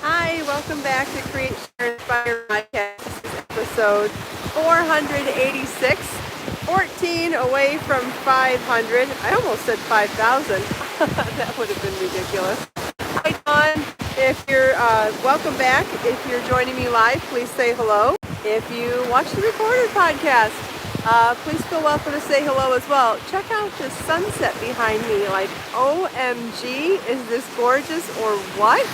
Hi, welcome back to Create, Share, Inspire Podcast. This is episode 486, 14 away from 500. I almost said 5,000. That would have been ridiculous. Hi, Dawn. If you're welcome back. If you're joining me live, please say hello. If you watch the recorded podcast, please feel welcome to say hello as well. Check out the sunset behind me. Like, OMG, is this gorgeous or what?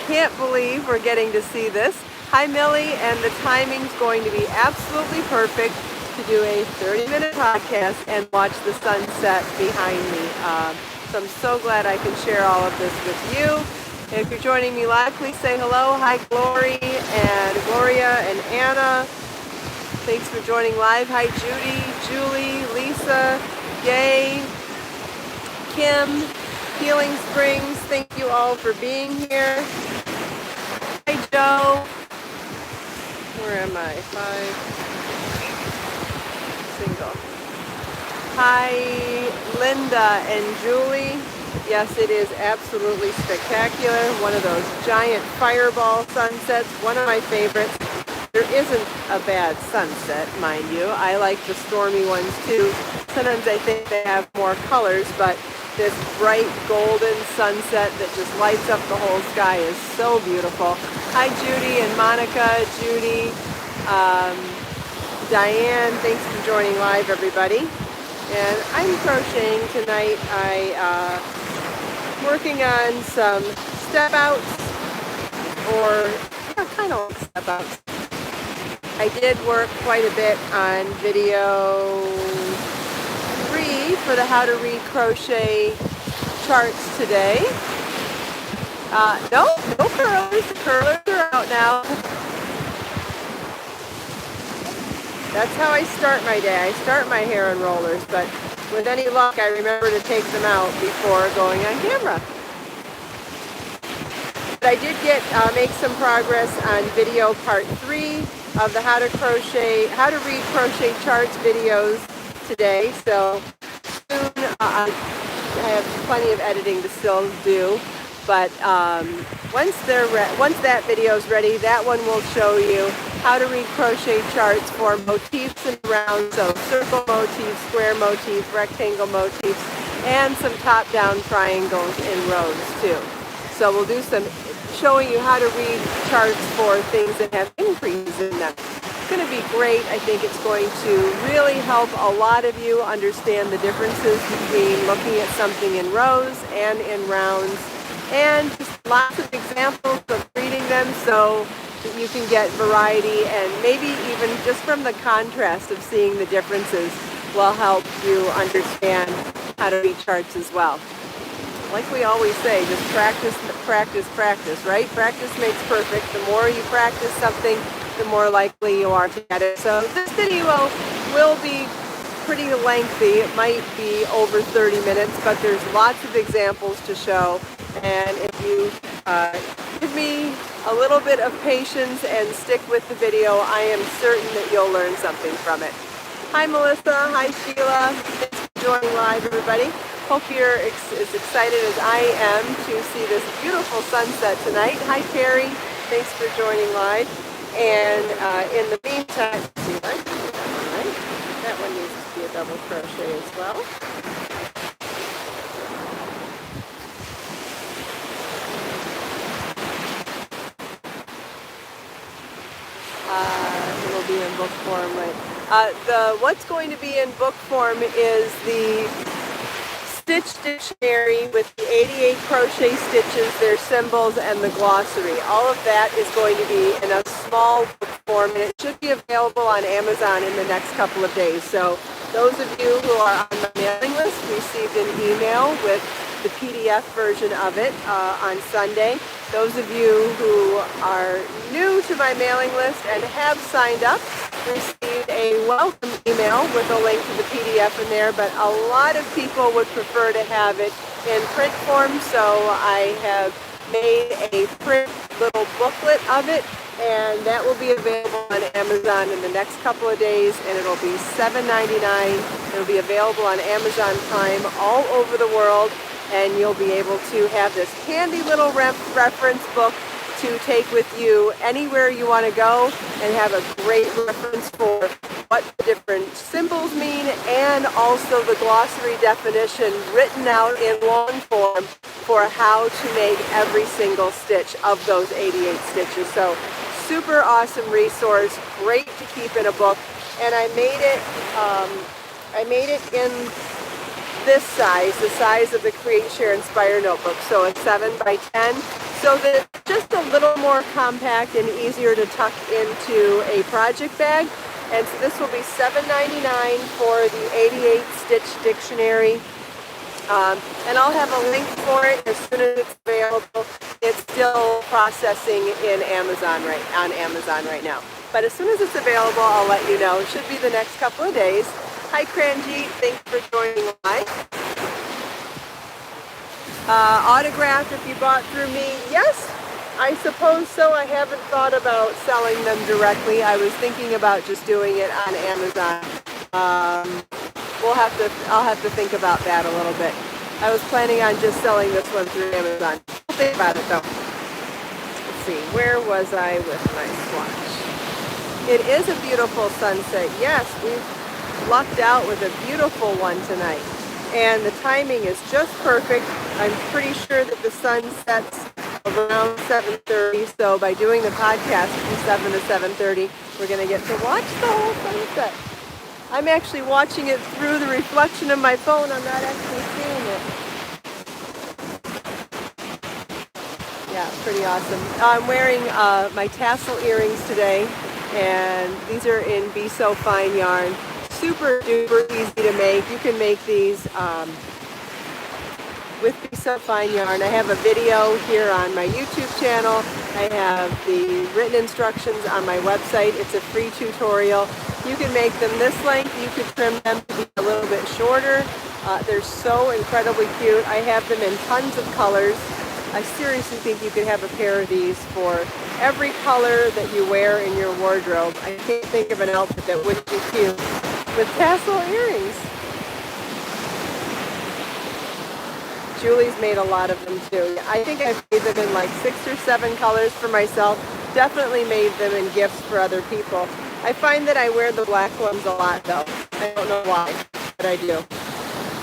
Can't believe we're getting to see this. Hi, Millie, and the timing's going to be absolutely perfect to do a 30-minute podcast and watch the sunset behind me. So I'm so glad I can share all of this with you. If you're joining me live, please say hello. Hi, Gloria and Anna. Thanks for joining live. Hi, Judy, Julie, Lisa, Gay, Kim, Healing Springs. Thank you all for being here. Hi, Joe. Where am I? 5. Single. Hi, Linda and Julie. Yes, it is absolutely spectacular. One of those giant fireball sunsets. One of my favorites. There isn't a bad sunset, mind you. I like the stormy ones too. Sometimes I think they have more colors, but this bright golden sunset that just lights up the whole sky is so beautiful. Hi, Judy and Monica, Judy, Diane, thanks for joining live, everybody. And I'm crocheting tonight. Working on some step outs, or kind of step outs. I did work quite a bit on video 3 for the How to Read Crochet charts today. No curlers. The curlers are out now. That's how I start my day. I start my hair in rollers, but with any luck, I remember to take them out before going on camera. But I did make some progress on video part 3 of the How to Read Crochet Charts videos today. So soon I have plenty of editing to still do. But once that video is ready, that one will show you how to read crochet charts for motifs and rounds, so circle motifs, square motifs, rectangle motifs, and some top-down triangles in rows too. So we'll do some showing you how to read charts for things that have increases in them. It's going to be great. I think it's going to really help a lot of you understand the differences between looking at something in rows and in rounds, and just lots of examples of reading them so that you can get variety, and maybe even just from the contrast of seeing the differences will help you understand how to read charts as well. Like we always say, just practice, practice, practice, right? Practice makes perfect. The more you practice something, the more likely you are to get it. So this video will be pretty lengthy. It might be over 30 minutes, but there's lots of examples to show. And if you give me a little bit of patience and stick with the video, I am certain that you'll learn something from it. Hi, Melissa. Hi, Sheila. Thanks for joining live, everybody. Hope you're as excited as I am to see this beautiful sunset tonight. Hi, Terry. Thanks for joining live. And in the meantime, see if I can do that one right. That one needs to be a double crochet as well. It'll be in book form, right? What's going to be in book form is the Stitch Dictionary with the 88 crochet stitches, their symbols, and the glossary. All of that is going to be in a small book form, and it should be available on Amazon in the next couple of days. So those of you who are on my mailing list received an email with the PDF version of it on Sunday. Those of you who are new to my mailing list and have signed up received a welcome email with a link to the PDF in there, but a lot of people would prefer to have it in print form, so I have made a print little booklet of it, and that will be available on Amazon in the next couple of days, and it'll be $7.99. It'll be available on Amazon Prime all over the world, and you'll be able to have this handy little reference book to take with you anywhere you want to go and have a great reference for what the different symbols mean, and also the glossary definition written out in long form for how to make every single stitch of those 88 stitches. So super awesome resource, great to keep in a book. And I made it in this size, the size of the Create, Share, Inspire notebook, so a 7 by 10, so that it's just a little more compact and easier to tuck into a project bag. And so this will be $7.99 for the 88 stitch dictionary. And I'll have a link for it as soon as it's available. It's still processing in Amazon on Amazon right now. But as soon as it's available, I'll let you know. It should be the next couple of days. Hi, Cranjeet. Thanks for joining live. Autographed if you bought through me. Yes, I suppose so. I haven't thought about selling them directly. I was thinking about just doing it on Amazon. I'll have to think about that a little bit. I was planning on just selling this one through Amazon. We'll think about it though. Let's see, where was I with my swatch? It is a beautiful sunset. Yes, we've lucked out with a beautiful one tonight. And the timing is just perfect. I'm pretty sure that the sun sets around 7:30. So by doing the podcast from 7 to 7:30, we're going to get to watch the whole sunset. I'm actually watching it through the reflection of my phone. I'm not actually seeing it. Yeah, pretty awesome. I'm wearing my tassel earrings today, and these are in Be So Fine yarn. Super duper easy to make. You can make these with Be So Fine yarn. I have a video here on my YouTube channel. I have the written instructions on my website. It's a free tutorial. You can make them this length. You can trim them to be a little bit shorter. They're so incredibly cute. I have them in tons of colors. I seriously think you could have a pair of these for every color that you wear in your wardrobe. I can't think of an outfit that wouldn't be cute with tassel earrings. Julie's made a lot of them too. I think I've made them in like 6 or 7 colors for myself. Definitely made them in gifts for other people. I find that I wear the black ones a lot though. I don't know why, but I do.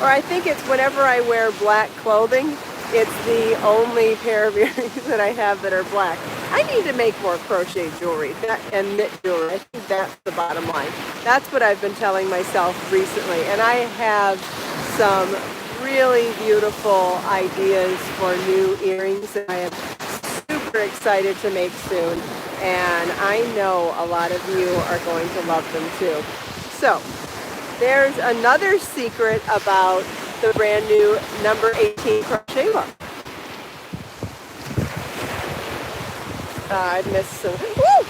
Or I think it's whenever I wear black clothing, it's the only pair of earrings that I have that are black. I need to make more crochet jewelry and knit jewelry. I think that's the bottom line. That's what I've been telling myself recently. And I have some really beautiful ideas for new earrings that I am super excited to make soon. And I know a lot of you are going to love them too. So there's another secret about the brand new number 18 crochet book. I missed some. Woo!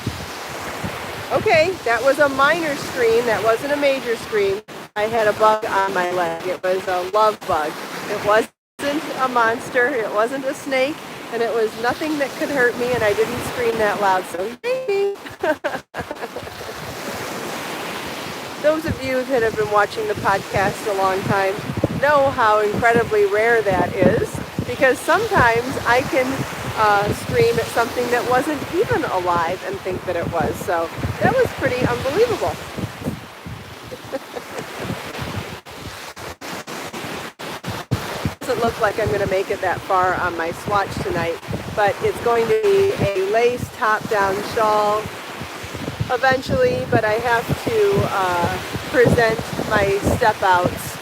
Okay, that was a minor scream. That wasn't a major scream. I had a bug on my leg. It was a love bug. It wasn't a monster. It wasn't a snake. And it was nothing that could hurt me, and I didn't scream that loud, so yay! Those of you that have been watching the podcast a long time know how incredibly rare that is, because sometimes I can scream at something that wasn't even alive and think that it was. So that was pretty unbelievable. Doesn't look like I'm going to make it that far on my swatch tonight, but it's going to be a lace top-down shawl eventually, but I have to present my step-outs.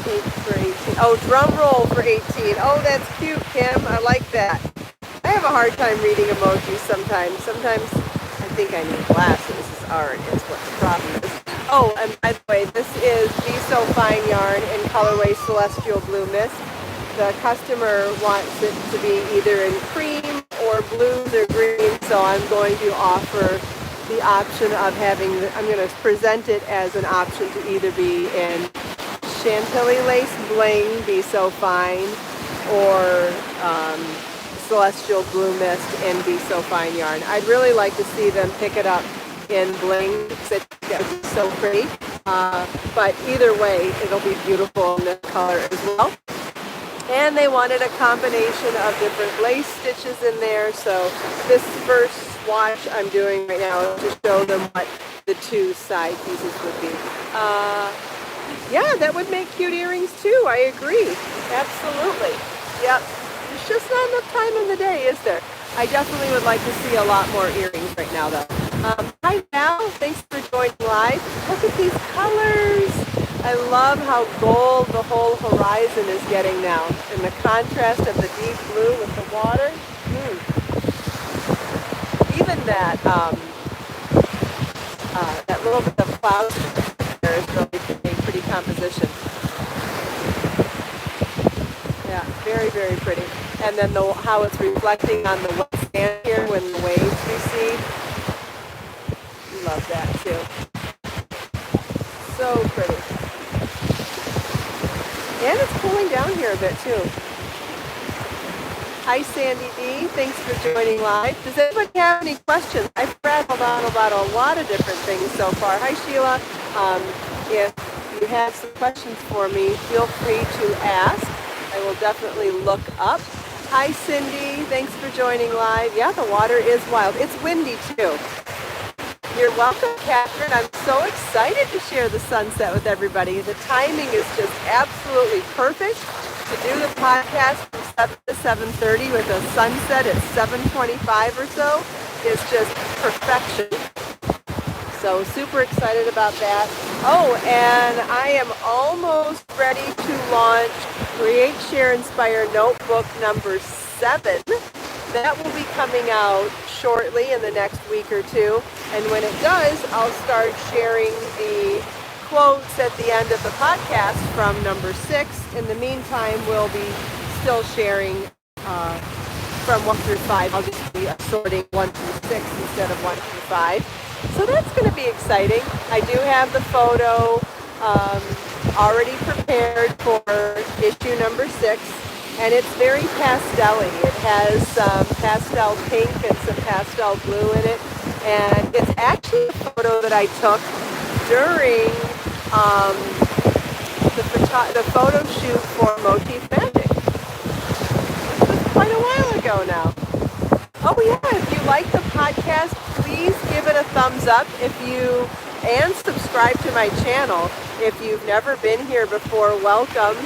8 for 18. Oh, drum roll for 18. Oh, that's cute, Kim. I like that. I have a hard time reading emojis sometimes. Sometimes I think I need glasses. It's art. It's what the problem is. Oh, and by the way, this is Be So Fine yarn in colorway Celestial Blue Mist. The customer wants it to be either in cream or blues or green, so I'm going to offer the option of I'm going to present it as an option to either be in Chantilly Lace Bling, Be So Fine, or Celestial Blue Mist in Be So Fine yarn. I'd really like to see them pick it up in bling, because I think that would be so pretty. But either way, it'll be beautiful in this color as well. And they wanted a combination of different lace stitches in there. So this first swatch I'm doing right now to show them what the two side pieces would be. Yeah, that would make cute earrings too. I agree. Absolutely. Yep. There's just not enough time in the day, is there? I definitely would like to see a lot more earrings right now, though. Hi, Val. Thanks for joining live. Look at these colors. I love how gold the whole horizon is getting now, and the contrast of the deep blue with the water. Even that that little bit of cloud there is really a pretty composition. Yeah, very, very pretty. And then how it's reflecting on the wet sand here when the waves recede. Love that too. So pretty. And it's cooling down here a bit too. Hi Sandy D, thanks for joining live. Does anybody have any questions? I've rattled on about a lot of different things so far. Hi Sheila. If you have some questions for me, feel free to ask. I will definitely look up. Hi Cindy, thanks for joining live. Yeah, the water is wild. It's windy too. You're welcome, Catherine. I'm so excited to share the sunset with everybody. The timing is just absolutely perfect to do the podcast from 7 to 7:30 with a sunset at 7:25 or so is just perfection. So super excited about that. Oh, and I am almost ready to launch Create, Share, Inspire Notebook number 7. That will be coming out shortly in the next week or two. And when it does, I'll start sharing the quotes at the end of the podcast from number 6. In the meantime, we'll be still sharing from 1 through 5. I'll just be sorting 1 through 6 instead of 1 through 5. So that's going to be exciting. I do have the photo already prepared for issue number 6. And it's very pastel-y. It has some pastel pink and some pastel blue in it. And it's actually a photo that I took during the photo shoot for Motif Magic. This was quite a while ago now. Oh yeah, if you like the podcast, please give it a thumbs up and subscribe to my channel. If you've never been here before, welcome.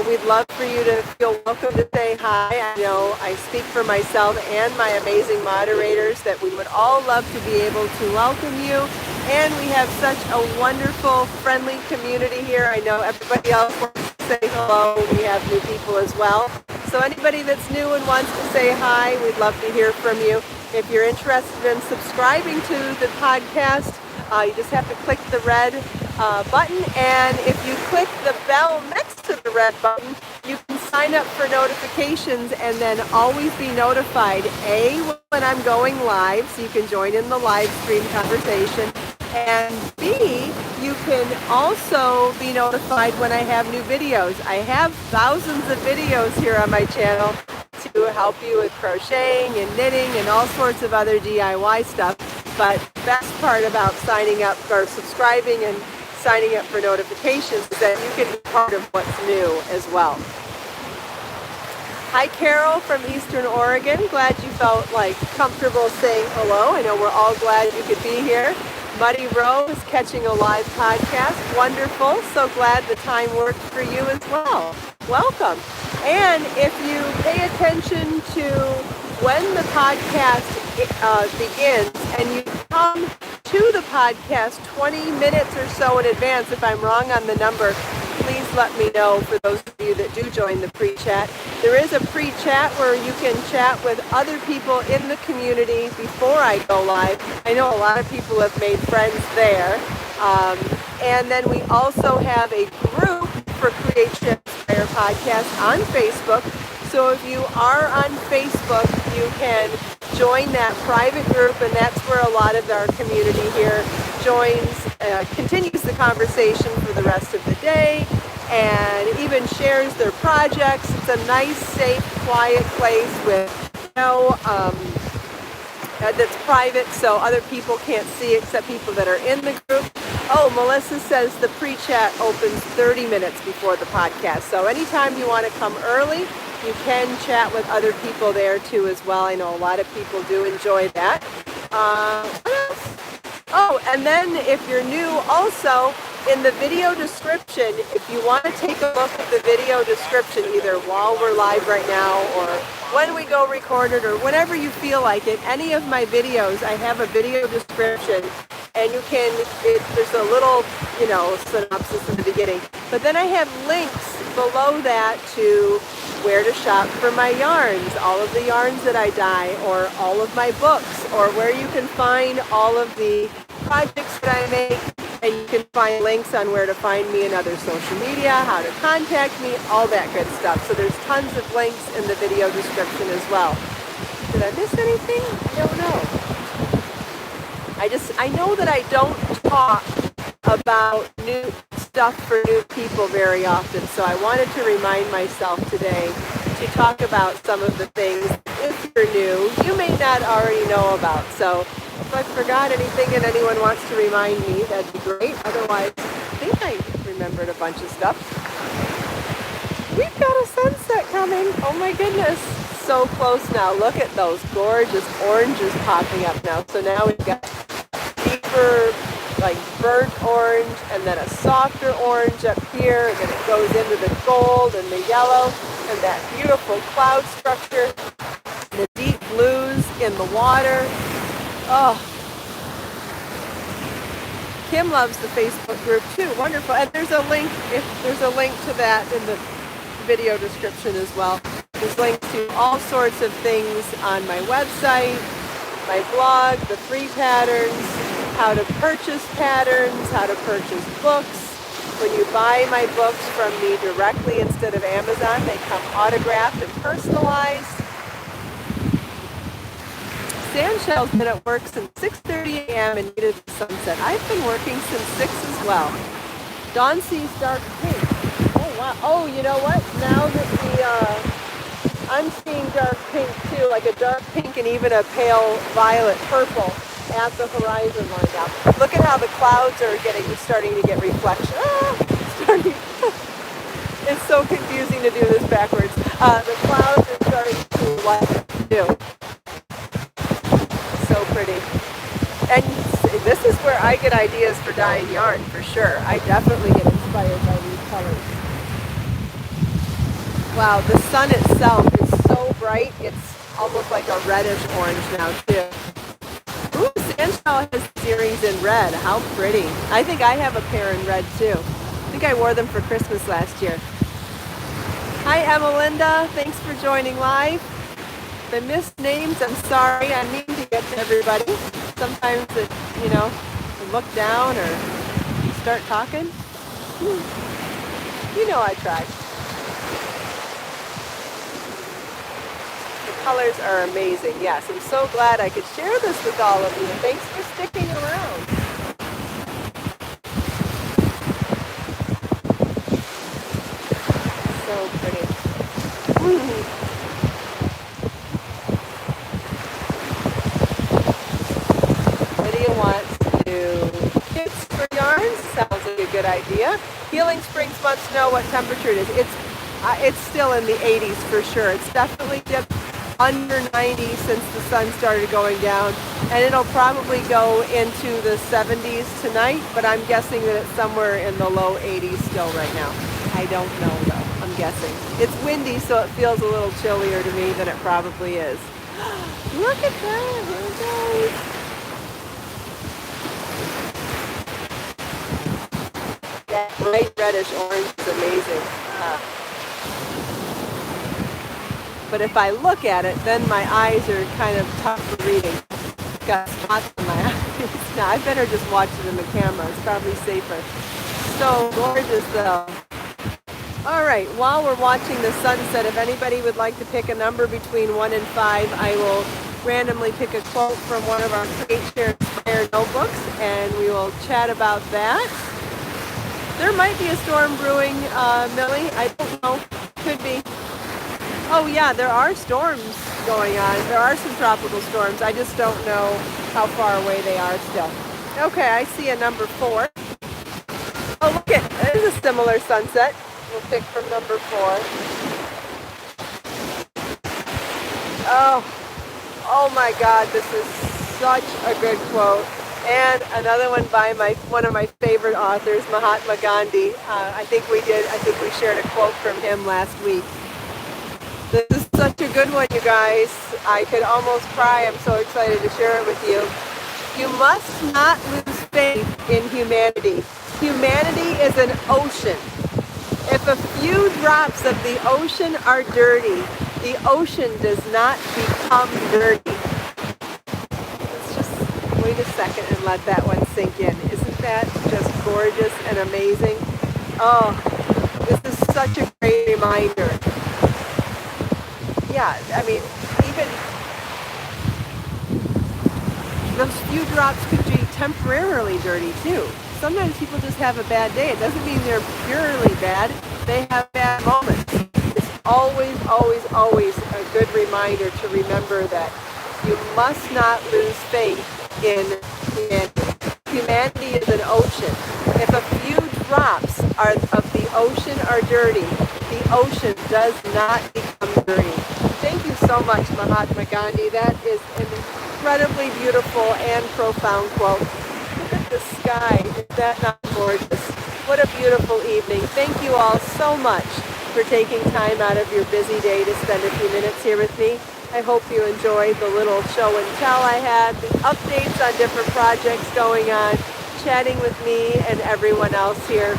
We'd love for you to feel welcome to say hi. I know I speak for myself and my amazing moderators that we would all love to be able to welcome you. And we have such a wonderful, friendly community here. I know everybody else wants to say hello. We have new people as well. So anybody that's new and wants to say hi, we'd love to hear from you. If you're interested in subscribing to the podcast, you just have to click the red button, and if you click the bell next to the red button, you can sign up for notifications and then always be notified, A, when I'm going live, so you can join in the live stream conversation, and B, you can also be notified when I have new videos. I have thousands of videos here on my channel to help you with crocheting and knitting and all sorts of other DIY stuff. But the best part about signing up or subscribing and signing up for notifications is that you can be part of what's new as well. Hi Carol from Eastern Oregon. Glad you felt comfortable saying hello. I know we're all glad you could be here. Muddy Rose catching a live podcast. Wonderful. So glad the time worked for you as well. Welcome. And if you pay attention to when the podcast begins and you come to the podcast 20 minutes or so in advance, if I'm wrong on the number, please let me know for those of you that do join the pre-chat. There is a pre-chat where you can chat with other people in the community before I go live. I know a lot of people have made friends there. And then we also have a group for Create, Share, Inspire podcast on Facebook. So if you are on Facebook, you can join that private group, and that's where a lot of our community here continues the conversation for the rest of the day, and even shares their projects. It's a nice, safe, quiet place with that's private, so other people can't see except people that are in the group. Oh, Melissa says the pre-chat opens 30 minutes before the podcast. So anytime you want to come early, you can chat with other people there too as well. I know a lot of people do enjoy that. What else? Oh, and then if you're new, also in the video description, if you want to take a look at the video description, either while we're live right now or when we go record it or whenever you feel like it, any of my videos, I have a video description. And you can, there's a little, synopsis in the beginning. But then I have links below that to where to shop for my yarns, all of the yarns that I dye, or all of my books, or where you can find all of the projects that I make. And you can find links on where to find me in other social media, how to contact me, all that good stuff. So there's tons of links in the video description as well. Did I miss anything? I don't know. I know that I don't talk about new stuff for new people very often, so I wanted to remind myself today to talk about some of the things, if you're new, you may not already know about. So if I forgot anything and anyone wants to remind me, that'd be great. Otherwise, I think I remembered a bunch of stuff. We've got a sunset coming. Oh my goodness. So close now. Look at those gorgeous oranges popping up now. So now we've got deeper, like burnt orange, and then a softer orange up here, and then it goes into the gold and the yellow, and that beautiful cloud structure, the deep blues in the water. Oh, Kim loves the Facebook group too. Wonderful. And there's a link to that in the video description as well. There's links to all sorts of things on my website, my blog, the free patterns, how to purchase patterns, how to purchase books. When you buy my books from me directly instead of Amazon, they come autographed and personalized. Sandshell's been at work since 6:30 a.m. and needed the sunset. I've been working since 6 as well. Dawn sees dark pink. Oh, wow. Oh, you know what? Now that I'm seeing dark pink too, like a dark pink and even a pale violet purple at the horizon line now. Look at how the clouds are starting to get reflection. It's so confusing to do this backwards. The clouds are starting to light too. So pretty. And this is where I get ideas for dyeing yarn, for sure. I definitely get inspired by these colors. Wow, the sun itself is so bright, it's almost like a reddish orange now, too. Ooh, Sandshell has earrings in red. How pretty. I think I have a pair in red, too. I think I wore them for Christmas last year. Hi, Emmelinda. Thanks for joining live. If I missed names, I'm sorry. I mean to get to everybody. Sometimes you look down or start talking. You know I try. The colors are amazing. Yes, I'm so glad I could share this with all of you. Thanks for sticking around. So pretty. Lydia wants to do kits for yarns. Sounds like a good idea. Healing Springs wants to know what temperature it is. It's still in the 80s for sure. It's definitely dipped under 90 since the sun started going down, and it'll probably go into the 70s tonight, but I'm guessing that it's somewhere in the low 80s still right now. I don't know though. I'm guessing. It's windy, so it feels a little chillier to me than it probably is. Look at that. Here it goes. That bright reddish orange is amazing. But if I look at it, then my eyes are kind of tough for reading. Got spots in my eyes. Now, I better just watch it in the camera. It's probably safer. So gorgeous, though. All right, while we're watching the sunset, if anybody would like to pick a number between 1 and 5, I will randomly pick a quote from one of our Create, Share, Inspire notebooks, and we will chat about that. There might be a storm brewing, Millie. I don't know. Could be. Oh, yeah, there are storms going on. There are some tropical storms. I just don't know how far away they are still. Okay, I see a number 4. is a similar sunset. We'll pick from number 4. Oh my God, this is such a good quote. And another one by one of my favorite authors, Mahatma Gandhi. I think we shared a quote from him last week. This is such a good one, you guys. I could almost cry. I'm so excited to share it with you. You must not lose faith in humanity. Humanity is an ocean. If a few drops of the ocean are dirty, the ocean does not become dirty. Let's just wait a second and let that one sink in. Isn't that just gorgeous and amazing? Oh, this is such a great reminder. Yeah, I mean, even those few drops could be temporarily dirty too. Sometimes people just have a bad day. It doesn't mean they're purely bad. They have bad moments. It's always, always, always a good reminder to remember that you must not lose faith in humanity. Humanity is an ocean. If a few drops of the ocean are dirty, the ocean does not become dirty. Thank you so much, Mahatma Gandhi. That is an incredibly beautiful and profound quote. Look at the sky. Is that not gorgeous? What a beautiful evening. Thank you all so much for taking time out of your busy day to spend a few minutes here with me. I hope you enjoyed the little show and tell I had, the updates on different projects going on, chatting with me and everyone else here.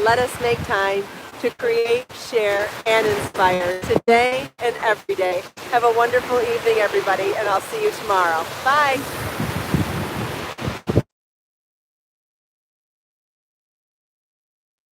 Let us make time to create, share, and inspire today and every day. Have a wonderful evening, everybody, and I'll see you tomorrow. Bye.